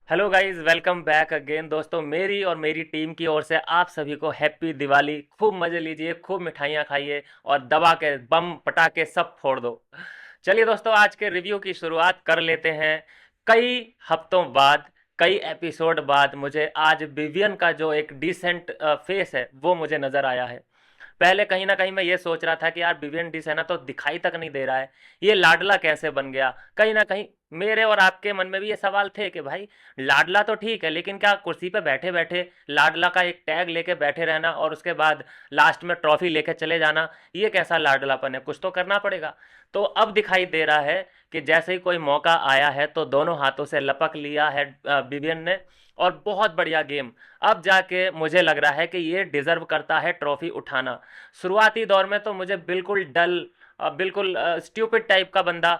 Hello guys, welcome back again. दोस्तों, मेरी और मेरी टीम की ओर से आप सभी को हैप्पी दिवाली। खूब मजे लीजिए, खूब मिठाइयाँ खाइए और दबा के बम पटाखे सब फोड़ दो। चलिए दोस्तों, आज के रिव्यू की शुरुआत कर लेते हैं। कई हफ्तों बाद, कई एपिसोड बाद मुझे आज विवियन का जो एक डिसेंट फेस है वो मुझे नज़र आया है। पहले कहीं ना कहीं मैं ये सोच रहा था कि यार विवियन डिसेना तो दिखाई तक नहीं दे रहा है, ये लाडला कैसे बन गया। कहीं ना कहीं मेरे और आपके मन में भी ये सवाल थे कि भाई लाडला तो ठीक है, लेकिन क्या कुर्सी पे बैठे बैठे लाडला का एक टैग लेके बैठे रहना और उसके बाद लास्ट में ट्रॉफी लेके चले जाना, ये कैसा लाडलापन है। कुछ तो करना पड़ेगा। तो अब दिखाई दे रहा है कि जैसे ही कोई मौका आया है तो दोनों हाथों से लपक लिया है विवियन ने। और बहुत बढ़िया गेम। अब जाके मुझे लग रहा है कि ये डिजर्व करता है ट्रॉफी उठाना। शुरुआती दौर में तो मुझे बिल्कुल डल, बिल्कुल स्ट्यूपिड टाइप का बंदा,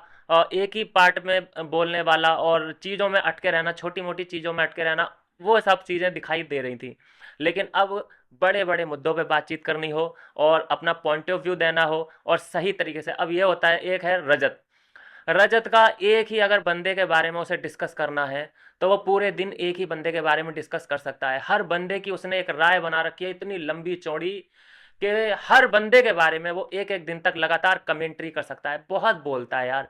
एक ही पार्ट में बोलने वाला और चीज़ों में अटके रहना, छोटी मोटी चीज़ों में अटके रहना, वो सब चीज़ें दिखाई दे रही थी। लेकिन अब बड़े बड़े मुद्दों पे बातचीत करनी हो और अपना पॉइंट ऑफ व्यू देना हो और सही तरीके से, अब ये होता है। एक है रजत। रजत का एक ही अगर बंदे के बारे में उसे डिस्कस करना है तो वो पूरे दिन एक ही बंदे के बारे में डिस्कस कर सकता है। हर बंदे की उसने एक राय बना रखी है इतनी लंबी चौड़ी कि हर बंदे के बारे में वो एक एक दिन तक लगातार कमेंट्री कर सकता है। बहुत बोलता है यार।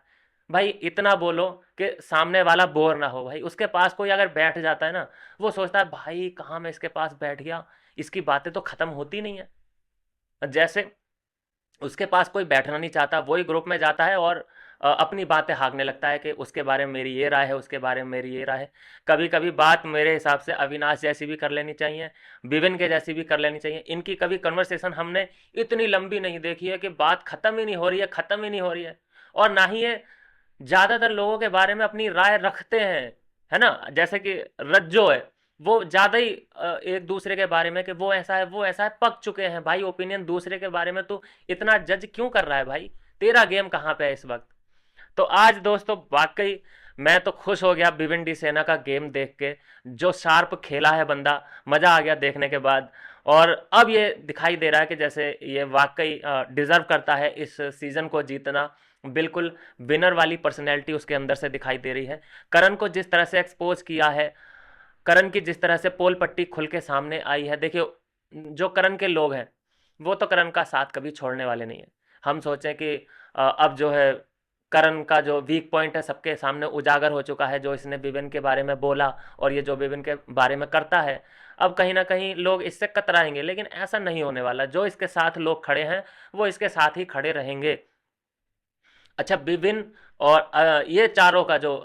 भाई इतना बोलो कि सामने वाला बोर ना हो। भाई उसके पास कोई अगर बैठ जाता है ना, वो सोचता है भाई कहाँ मैं इसके पास बैठ गया, इसकी बातें तो खत्म होती नहीं है। जैसे उसके पास कोई बैठना नहीं चाहता, वही ग्रुप में जाता है और अपनी बातें हाँकने लगता है कि उसके बारे में मेरी ये राय है, उसके बारे में मेरी ये राय है। कभी कभी बात मेरे हिसाब से अविनाश जैसी भी कर लेनी चाहिए, विविन के जैसी भी कर लेनी चाहिए। इनकी कभी कन्वर्सेशन हमने इतनी लंबी नहीं देखी है कि बात खत्म ही नहीं हो रही है, खत्म ही नहीं हो रही है। और ना ही ये ज़्यादातर लोगों के बारे में अपनी राय रखते हैं, है ना। जैसे कि रज्जो है, वो ज़्यादा ही एक दूसरे के बारे में कि वो ऐसा है वो ऐसा है पक चुके हैं। भाई ओपिनियन दूसरे के बारे में तो इतना जज क्यों कर रहा है भाई। तेरा गेम कहाँ पे है इस वक्त। तो आज दोस्तों वाकई मैं तो खुश हो गया भिवंडी सेना का गेम देख के। जो शार्प खेला है बंदा, मज़ा आ गया देखने के बाद। और अब ये दिखाई दे रहा है कि जैसे ये वाकई डिज़र्व करता है इस सीज़न को जीतना। बिल्कुल विनर वाली पर्सनैलिटी उसके अंदर से दिखाई दे रही है। करण को जिस तरह से एक्सपोज किया है, करण की जिस तरह से पोल पट्टी खुल के सामने आई है, देखियो जो करण के लोग हैं वो तो करण का साथ कभी छोड़ने वाले नहीं है। हम सोचें कि अब जो है करण का जो वीक पॉइंट है सबके सामने उजागर हो चुका है, जो इसने विवेन के बारे में बोला और ये जो विवेन के बारे में करता है। अब कहीं ना कहीं लोग इससे कतराएंगे, लेकिन ऐसा नहीं होने वाला। जो इसके साथ लोग खड़े हैं वो इसके साथ ही खड़े रहेंगे। अच्छा, विभिन्न और ये चारों का जो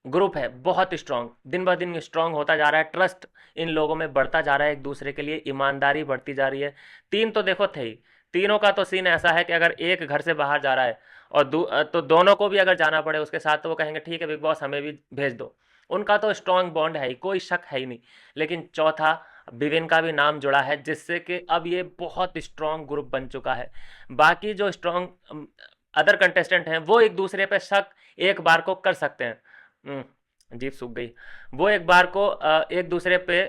ग्रुप है बहुत स्ट्रांग, दिन ब दिन स्ट्रांग होता जा रहा है। ट्रस्ट इन लोगों में बढ़ता जा रहा है, एक दूसरे के लिए ईमानदारी बढ़ती जा रही है। तीन तो देखो थे ही, तीनों का तो सीन ऐसा है कि अगर एक घर से बाहर जा रहा है और तो दोनों को भी अगर जाना पड़े उसके साथ तो वो कहेंगे ठीक है बिग बॉस हमें भी भेज दो। उनका तो स्ट्रांग बॉन्ड है ही, कोई शक है ही नहीं। लेकिन चौथा विविन का भी नाम जुड़ा है, जिससे कि अब ये बहुत स्ट्रांग ग्रुप बन चुका है। बाकी जो स्ट्रांग अदर कंटेस्टेंट हैं वो एक दूसरे पे शक एक बार को कर सकते हैं। जीभ सूख गई। वो एक बार को एक दूसरे पे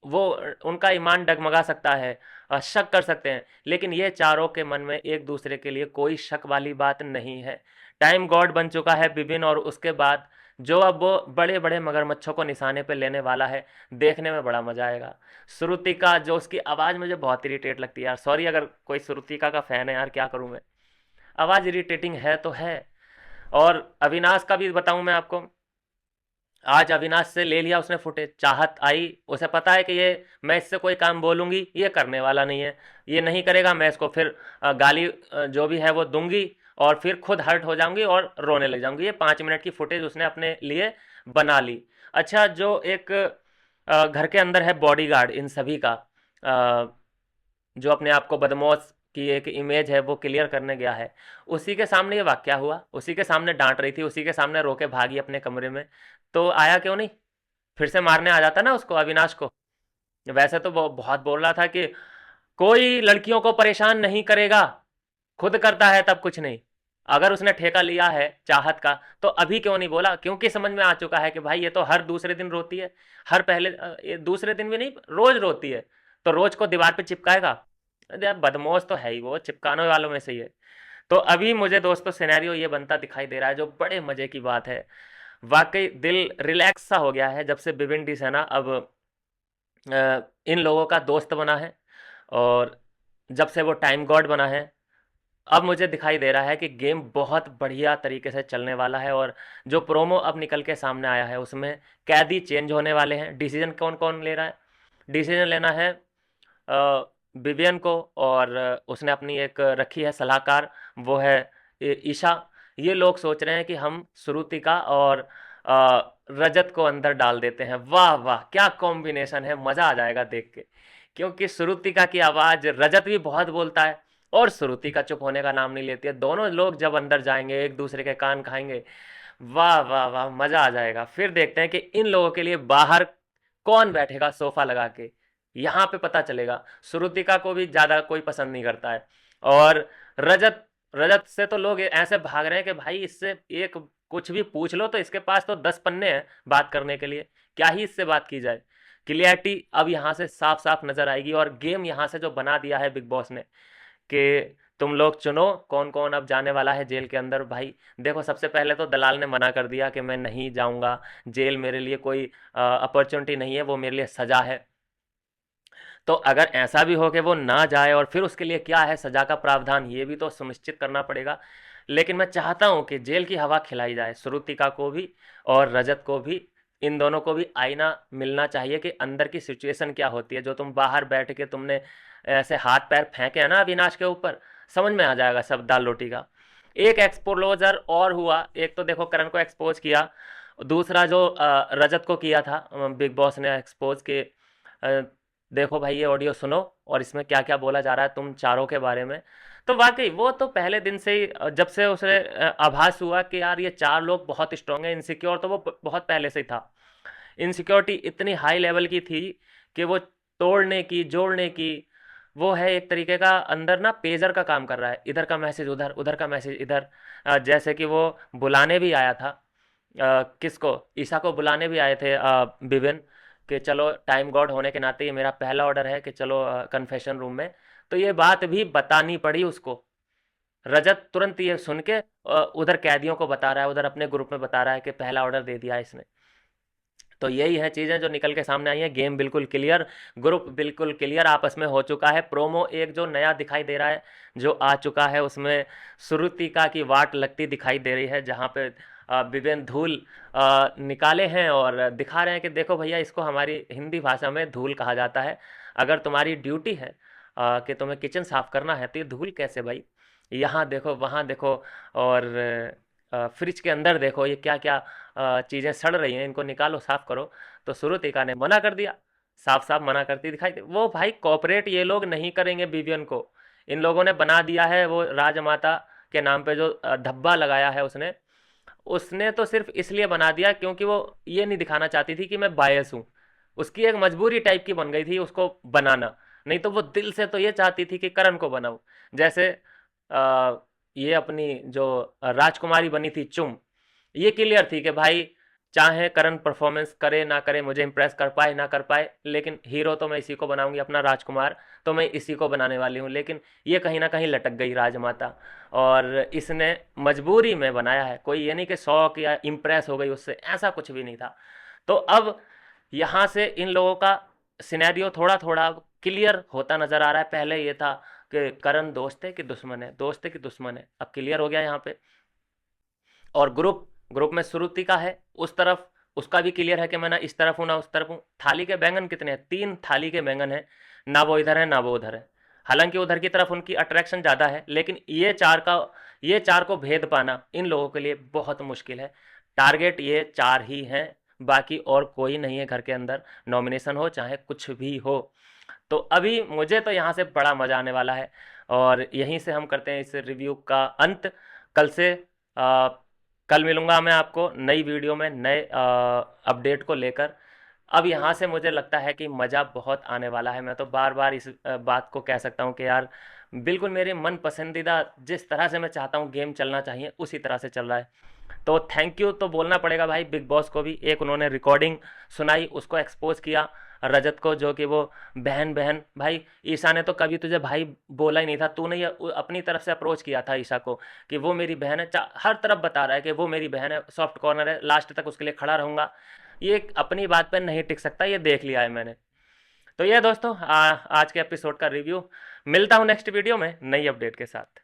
वो उनका ईमान डगमगा सकता है, शक कर सकते हैं। लेकिन ये चारों के मन में एक दूसरे के लिए कोई शक वाली बात नहीं है। टाइम गॉड बन चुका है विपिन, और उसके बाद जो अब वो बड़े बड़े मगरमच्छों को निशाने पे लेने वाला है, देखने में बड़ा मजा आएगा। श्रुतिका जो उसकी आवाज़ मुझे बहुत इरिटेट लगती है यार, सॉरी अगर कोई श्रुतिका का फ़ैन है यार, क्या करूँ मैं। आवाज़ इरिटेटिंग है तो है। और अविनाश का भी बताऊं मैं आपको, आज अविनाश से ले लिया उसने फुटेज। चाहत आई, उसे पता है कि ये मैं इससे कोई काम बोलूंगी ये करने वाला नहीं है, ये नहीं करेगा, मैं इसको फिर गाली जो भी है वो दूंगी और फिर खुद हर्ट हो जाऊंगी और रोने लग जाऊंगी। ये 5 मिनट की फुटेज उसने अपने लिए बना ली। अच्छा, जो एक घर के अंदर है बॉडीगार्ड इन सभी का, जो अपने आप को बदमाश की एक इमेज है वो क्लियर करने गया है, उसी के सामने ये वाकया हुआ। उसी के सामने डांट रही थी, उसी के सामने रोके भागी अपने कमरे में। तो आया क्यों नहीं, फिर से मारने आ जाता ना उसको, अविनाश को। वैसे तो वो बहुत बोल रहा था कि कोई लड़कियों को परेशान नहीं करेगा, खुद करता है तब कुछ नहीं। अगर उसने ठेका लिया है चाहत का तो अभी क्यों नहीं बोला, क्योंकि समझ में आ चुका है कि भाई ये तो हर दूसरे दिन रोती है। हर पहले ये दूसरे दिन भी नहीं, रोज रोती है। तो रोज को दीवार पे चिपकाएगा। अरे यार बदमाश तो है ही, वो चिपकाने वालों में से ही है। तो अभी मुझे दोस्तों सिनेरियो ये बनता दिखाई दे रहा है, जो बड़े मजे की बात है। वाकई दिल रिलैक्स सा हो गया है जब से बिविंडी सेना अब इन लोगों का दोस्त बना है, और जब से वो टाइम गॉड बना है, अब मुझे दिखाई दे रहा है कि गेम बहुत बढ़िया तरीके से चलने वाला है। और जो प्रोमो अब निकल के सामने आया है उसमें कैदी चेंज होने वाले हैं। डिसीजन कौन कौन ले रहा है? डिसीजन लेना है विवियन को, और उसने अपनी एक रखी है सलाहकार, वो है ईशा। ये लोग सोच रहे हैं कि हम श्रुतिका और रजत को अंदर डाल देते हैं। वाह वाह, क्या कॉम्बिनेशन है, मजा आ जाएगा देख के। क्योंकि श्रुतिका की आवाज रजत भी बहुत बोलता है, और श्रुतिका चुप होने का नाम नहीं लेती है। दोनों लोग जब अंदर जाएंगे एक दूसरे के कान खाएंगे, वाह वाह वाह, मजा आ जाएगा। फिर देखते हैं कि इन लोगों के लिए बाहर कौन बैठेगा सोफा लगा के, यहाँ पे पता चलेगा। श्रुतिका को भी ज्यादा कोई पसंद नहीं करता है, और रजत रजत से तो लोग ऐसे भाग रहे हैं कि भाई इससे एक कुछ भी पूछ लो तो इसके पास तो 10 पन्ने हैं बात करने के लिए, क्या ही इससे बात की जाए। क्लियरिटी अब यहाँ से साफ साफ नजर आएगी। और गेम यहाँ से जो बना दिया है बिग बॉस ने कि तुम लोग चुनो कौन कौन अब जाने वाला है जेल के अंदर। भाई देखो, सबसे पहले तो दलाल ने मना कर दिया कि मैं नहीं जाऊंगा जेल, मेरे लिए कोई अपॉर्चुनिटी नहीं है, वो मेरे लिए सजा है। तो अगर ऐसा भी हो कि वो ना जाए, और फिर उसके लिए क्या है सजा का प्रावधान, ये भी तो सुनिश्चित करना पड़ेगा। लेकिन मैं चाहता हूं कि जेल की हवा खिलाई जाए श्रुतिका को भी और रजत को भी। इन दोनों को भी आईना मिलना चाहिए कि अंदर की सिचुएशन क्या होती है। जो तुम बाहर बैठ के तुमने ऐसे हाथ पैर फेंके हैं ना अविनाश के ऊपर, समझ में आ जाएगा सब दाल रोटी का। एक एक्सपोजर और हुआ, एक तो देखो करण को एक्सपोज किया, दूसरा जो रजत को किया था बिग बॉस ने एक्सपोज के देखो भाई ये ऑडियो सुनो और इसमें क्या क्या बोला जा रहा है तुम चारों के बारे में। तो वाकई वो तो पहले दिन से ही जब से उसे आभास हुआ कि यार ये चार लोग बहुत स्ट्रांग हैं, इनसिक्योर तो वो बहुत पहले से ही था। इनसिक्योरिटी इतनी हाई लेवल की थी कि वो तोड़ने की जोड़ने की, वो है एक तरीके का अंदर ना पेजर का काम कर रहा है, इधर का मैसेज उधर, उधर का मैसेज इधर। जैसे कि वो बुलाने भी आया था किसको, ईशा को बुलाने भी आए थे विवेन, कि चलो टाइम गॉड होने के नाते ये मेरा पहला ऑर्डर है कि चलो कन्फेशन रूम में। तो ये बात भी बतानी पड़ी उसको। रजत तुरंत ये सुन के उधर कैदियों को बता रहा है, उधर अपने ग्रुप में बता रहा है कि पहला ऑर्डर दे दिया है इसने। तो यही है चीज़ें जो निकल के सामने आई हैं। गेम बिल्कुल क्लियर, ग्रुप बिल्कुल क्लियर आपस में हो चुका है। प्रोमो एक जो नया दिखाई दे रहा है जो आ चुका है, उसमें श्रुतिका की वाट लगती दिखाई दे रही है, जहाँ पे विवेन धूल निकाले हैं और दिखा रहे हैं कि देखो भैया, इसको हमारी हिंदी भाषा में धूल कहा जाता है। अगर तुम्हारी ड्यूटी है कि तुम्हें किचन साफ करना है तो ये धूल कैसे भाई, यहाँ देखो वहाँ देखो, और फ्रिज के अंदर देखो ये क्या क्या चीज़ें सड़ रही हैं, इनको निकालो साफ करो। तो श्रुतिका ने मना कर दिया, साफ साफ मना करती दिखाई दे। वो भाई कॉपरेट ये लोग नहीं करेंगे बीबीएन को। इन लोगों ने बना दिया है वो राजमाता के नाम पे जो धब्बा लगाया है उसने, उसने तो सिर्फ इसलिए बना दिया क्योंकि वो ये नहीं दिखाना चाहती थी कि मैं बायस हूँ। उसकी एक मजबूरी टाइप की बन गई थी उसको बनाना, नहीं तो वो दिल से तो ये चाहती थी कि करण को बनाऊं। जैसे आ, ये अपनी जो राजकुमारी बनी थी चुम, ये क्लियर थी कि भाई चाहे करण परफॉर्मेंस करे ना करे, मुझे इंप्रेस कर पाए ना कर पाए, लेकिन हीरो तो मैं इसी को बनाऊंगी, अपना राजकुमार तो मैं इसी को बनाने वाली हूँ। लेकिन ये कहीं ना कहीं लटक गई राजमाता, और इसने मजबूरी में बनाया है। कोई ये नहीं कि शौक या इम्प्रेस हो गई उससे, ऐसा कुछ भी नहीं था। तो अब यहाँ से इन लोगों का सिनेरियो थोड़ा थोड़ा क्लियर होता नजर आ रहा है। पहले ये था कि करण दोस्त है कि दुश्मन है, दोस्त है कि दुश्मन है, अब क्लियर हो गया यहाँ पे। और ग्रुप ग्रुप में श्रुति का है उस तरफ, उसका भी क्लियर है कि मैं ना इस तरफ हूँ ना उस तरफ हूँ। थाली के बैंगन कितने हैं? 3 थाली के बैंगन हैं, ना वो इधर है ना वो उधर है। हालांकि उधर की तरफ उनकी अट्रैक्शन ज़्यादा है, लेकिन ये चार को भेद पाना इन लोगों के लिए बहुत मुश्किल है। टारगेट ये चार ही हैं, बाकी और कोई नहीं है घर के अंदर, नॉमिनेशन हो चाहे कुछ भी हो। तो अभी मुझे तो यहाँ से बड़ा मज़ा आने वाला है, और यहीं से हम करते हैं इस रिव्यू का अंत। कल से आ, कल मिलूंगा मैं आपको नई वीडियो में नए अपडेट को लेकर। अब यहाँ से मुझे लगता है कि मज़ा बहुत आने वाला है। मैं तो बार बार इस बात को कह सकता हूँ कि यार बिल्कुल मेरे मन पसंदीदा जिस तरह से मैं चाहता हूँ गेम चलना चाहिए उसी तरह से चल रहा है। तो थैंक यू तो बोलना पड़ेगा भाई बिग बॉस को भी। एक उन्होंने रिकॉर्डिंग सुनाई, उसको एक्सपोज किया रजत को, जो कि वो बहन बहन भाई, ईशा ने तो कभी तुझे भाई बोला ही नहीं था, तूने ये अपनी तरफ से अप्रोच किया था ईशा को कि वो मेरी बहन है, हर तरफ बता रहा है कि वो मेरी बहन है, सॉफ्ट कॉर्नर है, लास्ट तक उसके लिए खड़ा रहूंगा। ये अपनी बात पर नहीं टिक सकता, ये देख लिया है मैंने। तो ये दोस्तों आज के एपिसोड का रिव्यू। मिलता हूँ नेक्स्ट वीडियो में नई अपडेट के साथ।